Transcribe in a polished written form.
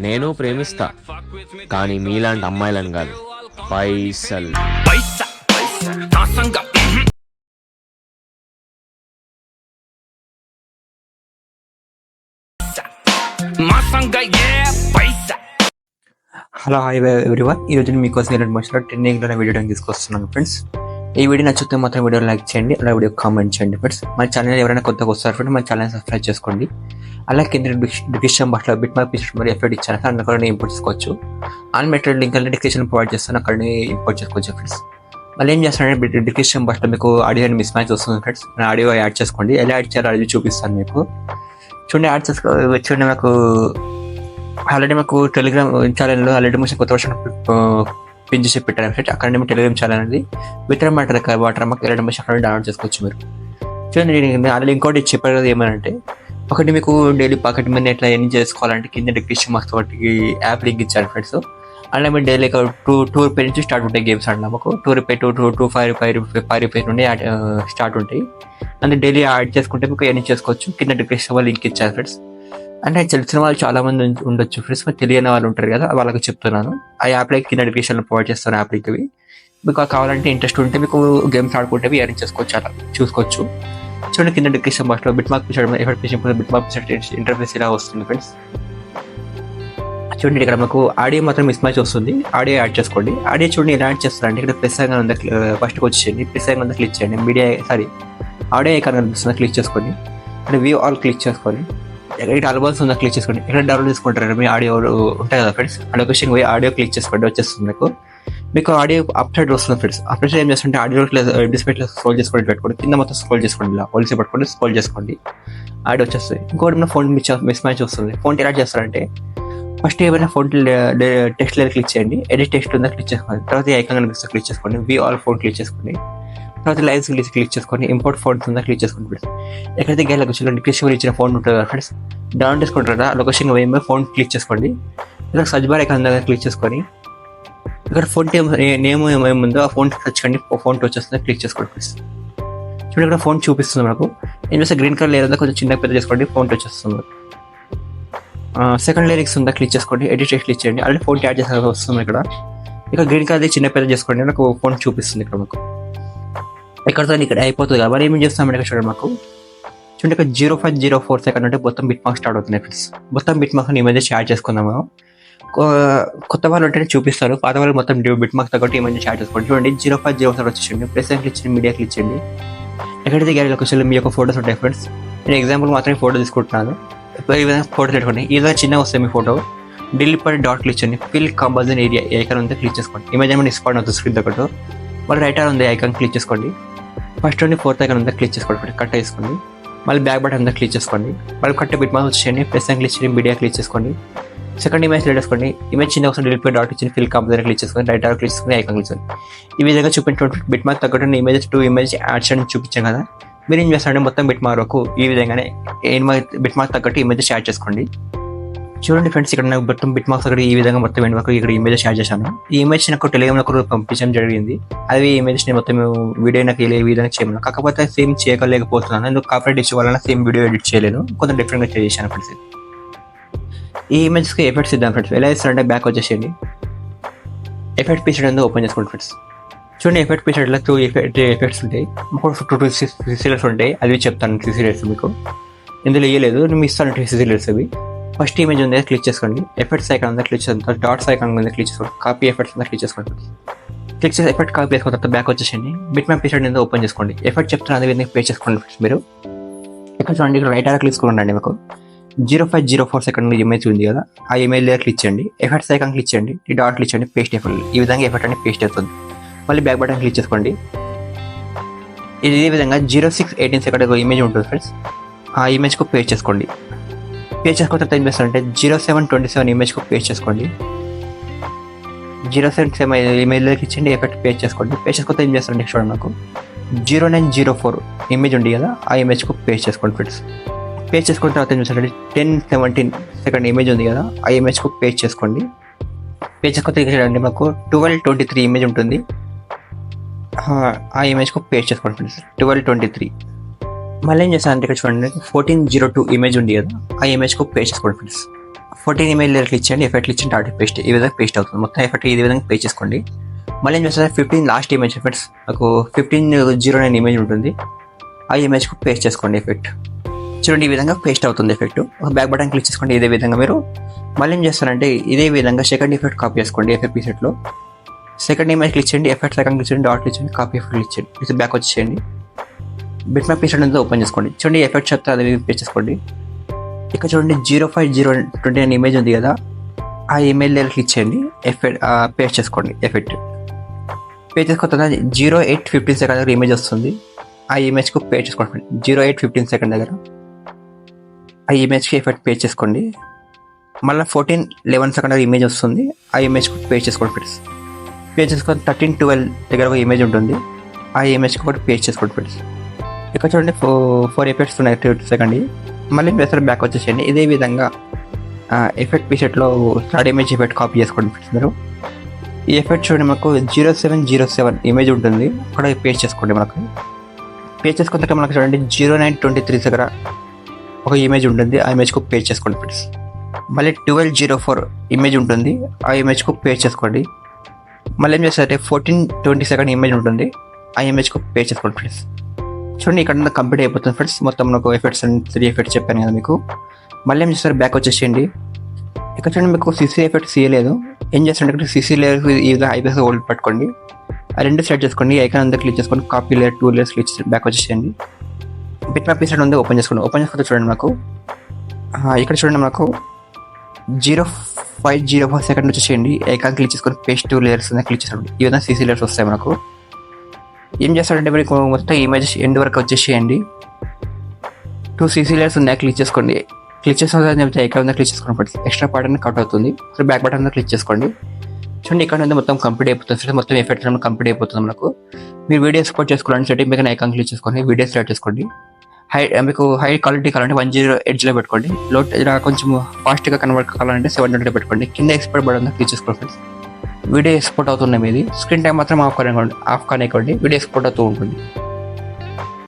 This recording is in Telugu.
నేను ప్రేమిస్తా, కానీ మీలాంటి అమ్మాయిలను కాదు. పైసల్ పైసా నా సంగ మా సంగ పైసా. Hello hi everyone. ఈరోజు నేను మీకోసం ఇలాంటి మోస్ట్లో ట్రెండింగ్లో వీడియో తీసుకొస్తున్నాను ఫ్రెండ్స్. ఈ వీడియో నచ్చితే మాత్రం వీడియో లైక్ చేయండి, అలా వీడియో కామెంట్ చేయండి ఫ్రెండ్స్. మన ఛానల్ ఎవరైనా కొత్తగా వస్తారు ఫ్రెండ్స్, మన ఛానల్ సబ్స్క్రైబ్ చేసుకోండి. అలాగే కింద డిస్క్రిప్షన్ బాక్స్లో బిట్ మార్క్ పిక్చర్ మరియు ఎఫెక్ట్ ఇచ్చాను, అక్కడ ఇంపోర్ట్ చేసుకోవచ్చు. అన్మెటెడ్ లింక్ అనేది డిస్క్రిప్షన్ ప్రొవైడ్ చేస్తాను, అక్కడ ఇంపోర్ట్ చేసుకోవచ్చు ఫ్రెండ్స్. మళ్ళీ ఏం చేస్తానంటే డిస్క్రిప్షన్ బాక్స్లో మీకు ఆడియో అండ్ మిస్ మ్యాచ్ వస్తుంది ఫ్రెండ్స్. నేను ఆడియో యాడ్ చేసుకోండి, ఎలా యాడ్ చేయాలో అది చూపిస్తాను మీకు. చూడండి యాడ్ చూడండి, మాకు ఆల్రెడీ మాకు టెలిగ్రామ్ ఛానల్లో ఆల్రెడీ మోషన్ కొత్త వర్షన్ పిన్ చేసి పెట్టాను ఫ్రెండ్స్. అక్కడ మేము టెలిగ్రామ్ ఛానల్ అనేది వితరణ వాటర్ మాకు ఎలాంటి మోషన్ అక్కడ డౌన్లోడ్ చేసుకోవచ్చు మీరు. చూడండి నేను ఆల్రెడీ ఇంకోటి చెప్పారు కదా ఏమనంటే, ఒకటి మీకు డైలీ పాకెట్ మనీ ఎట్లా ఎన్ని చేసుకోవాలంటే కింద డిస్క్రిప్షన్ మాకు వాటికి యాప్ లింక్ ఇచ్చాను ఫ్రెండ్స్. అలా మీరు డైలీ టూ రూపాయల నుంచి స్టార్ట్ ఉంటాయి గేమ్స్ అన్న మాకు ₹2 to ₹5 నుండి స్టార్ట్ ఉంటాయి. అంటే డైలీ యాడ్ చేసుకుంటే మీకు ఎన్ని చేసుకోవచ్చు. కింద డిస్క్రిప్షన్ వాళ్ళు లింక్ ఇచ్చారు ఫ్రెండ్స్. అంటే తెలిసిన వాళ్ళు చాలా మంది ఉండొచ్చు ఫ్రెండ్స్, మరి తెలియని వాళ్ళు ఉంటారు కదా, వాళ్ళకి చెప్తున్నాను. ఆ యాప్ లైక్ కింద డిస్క్రిప్షన్లో ప్రొవైడ్ చేస్తాను యాప్ లింక్. మీకు కావాలంటే ఇంట్రెస్ట్ ఉంటే మీకు గేమ్స్ ఆడుకుంటే ఎర్న్ చేసుకోవచ్చు, అలా చూసుకోవచ్చు. చూడండి కింద డిస్క్రిప్షన్ బాక్స్లో బిట్ మార్క్ ఇంటర్ఫేస్ ఇలా వస్తుంది ఫ్రెండ్స్. చూడండి ఇక్కడ మాకు ఆడియో మాత్రం మిస్ మ్యాచ్ వస్తుంది, ఆడియో యాడ్ చేసుకోండి. ఆడియో చూడండి ఎలా యాడ్ చేస్తారంటే, ఇక్కడ ప్రెస్ ఐకాన్ ఉందా ఫస్ట్కి వచ్చేయండి, ప్రెస్ ఐకాన్ ఉందా క్లిక్ చేయండి, ఆడియో ఐకాన్ కనిపిస్తుందా క్లిక్ చేసుకోండి, ఇక్కడ వ్యూ ఆల్ క్లిక్ చేసుకోండి. ఇక్కడ ఆల్బమ్స్ ఉందా క్లిక్ చేసుకోండి. ఇక్కడ డౌన్లోడ్ చేసుకుంటారు మీ ఆడియో ఉంటాయి కదా ఫ్రెండ్స్, ఆ లొకేషన్ పోయి ఆడియో క్లిక్ చేసుకోండి, వచ్చేస్తుంది మీకు ఆడియో అప్ సైడ్ వస్తుంది ఫ్రెండ్స్. అప్ సైడ్ ఏం చేస్తుంటే ఆడియో డిస్ప్లేలో స్క్రోల్ చేసుకొని పెట్టుకోండి, కింద మొత్తం స్క్రోల్ చేసుకోండి, ఇలా పోలీసు పట్టుకోండి స్క్రోల్ చేసుకోండి, ఆడియో వచ్చేస్తుంది. ఇంకోటి మన ఫోన్ మిస్ మ్యాచ్ వస్తుంది. ఫోన్ ఎలా చేస్తారంటే, ఫస్ట్ ఏమైనా ఫోన్ టెక్స్ట్ లేదా క్లిక్ చేయండి, ఎడిట్ టెక్స్ట్ ఉందా క్లిక్ చేసుకోండి, తర్వాత ఈ ఐకాన్ కనిపిస్తే క్లిక్ చేసుకోండి, వ్యూ ఆల్ ఫోన్ క్లిక్ చేసుకోండి, తర్వాత లైవ్స్ క్లిక్ చేసుకోండి, ఇంపోర్ట్ ఫోన్స్ ఉందా క్లిక్ చేసుకోండి ఫ్రెండ్స్. ఎక్కడైతే గేమ్ లొకేషన్ డిస్క్రిప్షన్ ఇచ్చిన ఫోన్ ఉంటుంది కదా ఫ్రెండ్స్, డౌన్లోడ్ చేసుకుంటారు కదా, లొకేషన్ పోయి ఫోన్ క్లిక్ చేసుకోండి. ఇక్కడ సర్చ్ బార్ ఐకాన్ ఉందా క్లిక్ చేసుకొని, ఇక్కడ ఫోన్ నేమ్ ఏముందో ఆ ఫోన్ టచ్ కండి, ఫోన్ వచ్చేస్తుందా క్లిక్ చేసుకోండి ఫ్రెండ్స్. చూడండి ఇక్కడ ఫోన్ చూపిస్తుంది మనకు, ఏం చేస్తే గ్రీన్ కలర్ లేదా కొంచెం చిన్న పెద్ద చేసుకోండి, ఫోన్ వచ్చేస్తుంది. సెకండ్ లిరిక్స్ ఉందా క్లిక్ చేసుకోండి, ఎడిట్ క్లిక్ చేయండి, ఆల్రెడీ ఫోన్ యాడ్ చేసే వస్తుంది. ఇక్కడ గ్రీన్ కలర్ చిన్న పెద్ద చేసుకోండి, నాకు ఫోన్ చూపిస్తుంది ఇక్కడ మాకు. ఇక్కడతో ఇక్కడ అయిపోతుంది కదా, మరి ఏం చేస్తామంటే ఇక్కడ చూడండి మాకు, చూడండి ఇక్కడ 0504 సెకండ్ అంటే మొత్తం బిట్ మార్క్స్ స్టార్ట్ అవుతున్నాయి ఫ్రెండ్స్. మొత్తం బిట్ మార్క్స్ ఈ మధ్య షేర్ చేసుకుందాం మనం. కొత్త వాళ్ళు ఉంటే చూపిస్తారు, పాత వాళ్ళు మొత్తం బిట్ మార్క్స్ తగ్గట్టు ఈ మధ్య షేర్ చేసుకోండి. చూడండి 0504 వచ్చేసింది, ప్రెస్ క్లిక్ చేయండి, మీడియా క్లిక్ చేయండి. ఎక్కడైతే గ్యాలరీ లొకేషన్లో మీ యొక్క ఫోటోస్ ఉంటాయి ఫ్రెండ్స్. నేను ఎగ్జాంపుల్ మాత్రమే ఫోటో తీసుకుంటున్నాను, ఈ విధంగా ఫోటో పెట్టుకోండి. ఈ విధంగా చిన్నగా వస్తాయి మీ ఫోటో, డిలీట్ పై డాట్ క్లిక్ చేయండి, ఫిల్ కంపల్సరీ ఏరియా ఐకాన్ ఉంటే క్లిక్ చేసుకోండి. ఇమేజ్ ఏమైనా డిస్పాండ్ అవుతుంది స్క్రీన్ తగ్గట్టు, మళ్ళీ రైట్ ఉంది ఐకాన్ క్లిక్ చేసుకోండి. ఫస్ట్ నుండి 4th ఐకాన్ ఉందా క్లిక్ చేసుకోండి, కట్ వేసుకోండి. మళ్ళీ బ్యాక్ బటన్ ఉందా క్లిక్ చేసుకోండి, మళ్ళీ కట్ బిట్ మార్క్స్ వచ్చేయండి, ప్రెస్ క్లిక్ చేయండి, మీడియా క్లిక్ చేసుకోండి. సెకండ్ ఇమేజ్ సెలెక్ట్ చేసుకోండి, ఇమేజ్ చిన్న ఒకసారి డిలీట్ పై డాట్ ఇచ్చి ఫిల్ కంపల్సరీ క్లిక్ చేసుకోండి, రైట్ క్లిక్ చేసుకుని ఐకాన్ క్లిక్ చేసుకోండి. ఈ విధంగా చూపించినట్టు బిట్ మార్క్ తగ్గట్టు ఇమేజ్ 2 ఇమేజ్ యాడ్ చేయడం చూపించాం కదా, మీరు ఏం చేస్తారంటే మొత్తం బిట్ మార్క్ వరకు ఈ విధంగానే బిట్ మార్క్ తగ్గట్టు ఇమేజ్ యాడ్ చేసుకోండి. చూడండి ఫ్రెండ్స్, ఇక్కడ నాకు మొత్తం బిట్ మార్క్స్ అక్కడ ఈ విధంగా మొత్తం ఎండ్ వరకు ఇక్కడ ఇమేజ్ షేర్ చేశాను. ఈ ఇమేజ్ నాకు టెలిగ్రామ్లో పంపించడం జరిగింది. అది ఇమేజ్ నేను మొత్తం వీడియో నాకు ఏ విధంగా చేయను, కాకపోతే సేమ్ చేయలేకపోతున్నాను, ఎందుకు కాపరేట్ ఇష్యూ వల్ల సేమ్ వీడియో ఎడిట్ చేయలేను, కొంచెం డిఫరెంట్గా చేశాను ఫ్రెండ్స్. ఈ ఇమేజ్కి ఎఫెక్ట్స్ ఇద్దాం ఫ్రెండ్స్. ఎలా ఇస్తారంటే బ్యాక్ వచ్చేసేయండి, ఎఫెక్ట్ పిక్చర్ అనేది ఓపెన్ చేసుకోండి ఫ్రెండ్స్. చూడండి ఎఫెక్ట్ పిక్చర్లో 2 ఎఫెక్ట్స్ ఉంటాయి, 2 సీరియల్స్ ఉంటాయి, అవి చెప్తాను. 3 సీరియల్స్ మీకు ఇందులో ఇవ్వలేదు, నేను ఇస్తాను 3 సీరియల్స్ అవి. ఫస్ట్ ఇమేజ్ ఉంది క్లిక్ చేసుకోండి, ఎఫెక్ట్స్ ఐకాన్ ఉందా క్లిక్ చేసుకోండి, డాట్స్ ఐకాన్ ఉంది క్లిక్ చేసుకోండి, కాపీ ఎఫెక్ట్స్ ఉందా క్లిక్ చేసుకోండి. క్లిక్ చేసి ఎఫెక్ట్ కాపీ చేసుకున్న తర్వాత బ్యాక్ వచ్చేసండి, బిట్ మ్యాప్ పిక్చర్ అనేది ఓపెన్ చేసుకోండి. ఎఫెక్ట్ చెప్తాను అదే విధంగా పే చేసుకోండి మీరు. ఇక్కడ చూడండి ఇక్కడ రైట్ క్లిక్ చేసుకోండి, మీకు 0504 సెకండ్ ఇమేజ్ ఉంది కదా, ఆ ఇమేజ్ దగ్గర క్లిక్ చేయండి, ఎఫెక్ట్స్ ఐకాన్ క్లిక్ చేయండి, ఈ డాట్ క్లిక్ చేయండి, పేస్ట్ ఎఫెక్ట్. ఈ విధంగా ఎఫెక్ట్ అనేది పేస్ట్ అవుతుంది. మళ్ళీ బ్యాక్ బటన్ క్లిక్ చేసుకోండి. ఇదే విధంగా 0618 సెకండ్ ఇమేజ్ ఉంటుంది ఫ్రెండ్స్, ఆ ఇమేజ్కు పేస్ట్ చేసుకోండి. పేస్ట్ చేసుకున్న తర్వాత ఏం చేస్తారంటే 0727 ఇమేజ్కు పేస్ట్ చేసుకోండి. 0727 ఇమేజ్లో క్లిక్ చేయండి, ఎఫెక్ట్ పేస్ట్ చేసుకోండి. పేస్ట్ చేసుకుంటే ఏం చేస్తారంటే చూడండి నాకు 0904 ఇమేజ్ ఉంది కదా, ఆ ఇమేజ్కు పేస్ట్ చేసుకోండి ఫ్రెండ్స్. పేస్ట్ చేసుకున్న తర్వాత ఏం చేస్తారంటే 1017 సెకండ్ ఇమేజ్ ఉంది కదా, ఆ ఇమేజ్కు పేస్ట్ చేసుకోండి. పేస్ట్ చేసుకుంటే చూడండి మాకు 1223 ఇమేజ్ ఉంటుంది, ఆ ఇమేజ్కు పేస్ట్ చేసుకోండి ఫ్రెండ్స్. 1223 మళ్ళీ ఏం చేస్తాను అంటే ఇక్కడ చూడండి 1402 ఇమేజ్ ఉంది కదా, ఆ ఇమేజ్కు పేస్ట్ చేసుకోండి ఫ్రెండ్స్. 14 ఇమేజ్ లేయర్ క్లిక్ చేయండి, ఎఫెక్ట్ ఇచ్చి ఆటో పేస్ట్. ఈ విధంగా పేస్ట్ అవుతుంది మొత్తం ఎఫెక్ట్. ఈ విధంగా పేస్ట్ చేసుకోండి. మళ్ళీ ఏం చేస్తారు 15 లాస్ట్ ఇమేజ్ ఎఫెక్ట్స్ నాకు 1509 ఇమేజ్ ఉంటుంది. ఆ ఇమేజ్కు పేస్ట్ చేసుకోండి ఎఫెక్ట్. చూడండి ఈ విధంగా పేస్ట్ అవుతుంది ఎఫెక్ట్. ఒక బ్యాక్ బటన్ క్లిక్ చేసుకోండి. ఇదే విధంగా మీరు మళ్ళీ ఏం చేస్తారంటే ఇదే విధంగా సెకండ్ ఎఫెక్ట్ కాపీ చేసుకోండి. ఎఫెక్ట్ ప్రీసెట్లో సెకండ్ ఇమేజ్ క్లిక్ చేయండి, ఎఫెక్ట్ సెకండ్ క్లిక్ చేయండి, డాట్ క్లిక్ చేయండి, కాపీ ఎఫెక్ట్ క్లిక్ చేయండి. ఇది బ్యాక్ వచ్చేయండి. బిట్ మ్యాప్ ప్రీసెట్ అనేది ఓపెన్ చేసుకోండి. చూడండి ఎఫెక్ట్ చెప్తే అది పేస్ట్ చేసుకోండి. ఇక్కడ చూడండి 05029 ఇమేజ్ ఉంది కదా, ఆ ఇమేజ్ దగ్గర క్లిక్ చేయండి, ఎఫెక్ట్ పేస్ట్ చేసుకోండి ఎఫెక్ట్. పేస్ట్ చేసుకున్న తర్వాత 0815 సెకండ్ దగ్గర ఇమేజ్ వస్తుంది. ఆ ఇమేజ్కు పేస్ట్ చేసుకోండి. 0815 సెకండ్ దగ్గర ఆ ఇమేజ్కి ఎఫెక్ట్ పేస్ట్ చేసుకోండి. మళ్ళీ 1411 సెకండ్ దగ్గర ఇమేజ్ వస్తుంది. ఆ ఇమేజ్కు పేస్ట్ చేసుకోండి ఫ్రెండ్స్. పేస్ట్ చేసుకొని 1312 దగ్గర ఒక ఇమేజ్ ఉంటుంది. ఆ ఇమేజ్కి కూడా పేస్ట్ చేసుకోండి ఫ్రెండ్స్. ఇక్కడ చూడండి 4 ఎఫెక్ట్స్ ఉన్నాయి 2 సెకండ్. మళ్ళీ వేసారి బ్యాక్ వచ్చేసేయండి. ఇదే విధంగా ఎఫెక్ట్ ప్రీసెట్లో థర్డ్ ఇమేజ్ ఎఫెక్ట్ కాపీ చేసుకోండి ఫ్రెండ్స్. మీరు ఈ ఎఫెక్ట్ చూడండి మనకు 0707 ఇమేజ్ ఉంటుంది, అక్కడ పేస్ట్ చేసుకోండి. మనకు పేస్ట్ చేసుకున్న తర్వాత మనకు చూడండి 0923 దగ్గర ఒక ఇమేజ్ ఉంటుంది. ఆ ఇమేజ్కు పేస్ట్ చేసుకోండి ఫ్రెండ్స్. మళ్ళీ 1204 ఇమేజ్ ఉంటుంది. ఆ ఇమేజ్కు పేస్ట్ చేసుకోండి. మళ్ళీ ఏం చేస్తారంటే 1420 సెకండ్ ఇమేజ్ ఉంటుంది. ఆ ఇమేజ్కు పేస్ట్ చేసుకోండి ఫ్రెండ్స్. చూడండి ఇక్కడ కంప్లీట్ అయిపోతుంది ఫ్రెండ్స్. మొత్తం నాకు ఎఫెక్ట్స్ అండ్ 3 ఎఫెక్ట్స్ చెప్పాను కదా మీకు. మళ్ళీ ఏం చేస్తారు బ్యాక్ వచ్చేసేయండి. ఇక్కడ చూడండి మీకు సిసి ఎఫెక్ట్ చేయలేదు. ఏం చేస్తారంటే ఇక్కడ సిసి లేయర్ ఈ విధంగా ఐపీఎస్ హోల్డ్ పట్టుకోండి. ఆ రెండు సెలెక్ట్ చేసుకోండి. ఐకాన్ అంతా క్లిక్ చేసుకోండి. కాపీ లేయర్ 2 లేయర్స్ క్లిక్ చేసి బ్యాక్ వచ్చేసేయండి. బిట్ మ్యాప్ ప్రీసెట్ ఉంది, ఓపెన్ చేసుకోండి. ఓపెన్ చేసుకుంటే చూడండి మాకు ఇక్కడ చూడండి మనకు 0504 సెకండ్ వచ్చేసేయండి. ఐకాన్ క్లిక్ చేసుకొని పేస్ట్ 2 లేయర్స్ క్లిక్ చేసేయండి. ఈ విధంగా సిసి లేయర్స్ వస్తాయి మనకు. ఏం చేస్తారంటే మీకు మొత్తం ఇమేజ్ ఎండ్ వరకు వచ్చేసేయండి. 2 సిసి లేయర్స్ ఉన్నాయి, క్లిక్ చేసుకోండి. క్లిక్ చేసిన ఐకాన్ క్లిక్ చేసుకోండి. ఎక్స్ట్రా పార్ట్ అనేది కట్ అవుతుంది. సో బ్యాక్ బటన్ క్లిక్ చేసుకోండి. చూడండి ఇక్కడ నుంచి మొత్తం కంప్లీట్ అయిపోతుంది. మొత్తం ఎఫెక్ట్ కంప్లీట్ అయిపోతుంది మనకు. మీరు వీడియో ఎక్స్పోర్ట్ చేసుకోవాలంటే సెట్టింగ్ మీద ఐకాన్ క్లిక్ చేసుకోండి. వీడియో సెలెక్ట్ చేసుకోండి. మీకు హై క్వాలిటీ కావాలంటే 1080 పెట్టుకోండి. కొంచెం ఫాస్ట్గా కన్వర్ట్ కావాలంటే 720 పెట్టుకోండి. కింద ఎక్స్పోర్ట్ బటన్ క్లిక్ చేసుకోండి ఫ్రెండ్స్. వీడియో ఎక్స్పోర్ట్ అవుతున్నాయి. మీది స్క్రీన్ టైం మాత్రం ఆఫ్ కానివ్వండి. వీడియో ఎక్స్పోర్ట్ అవుతూ ఉంటుంది.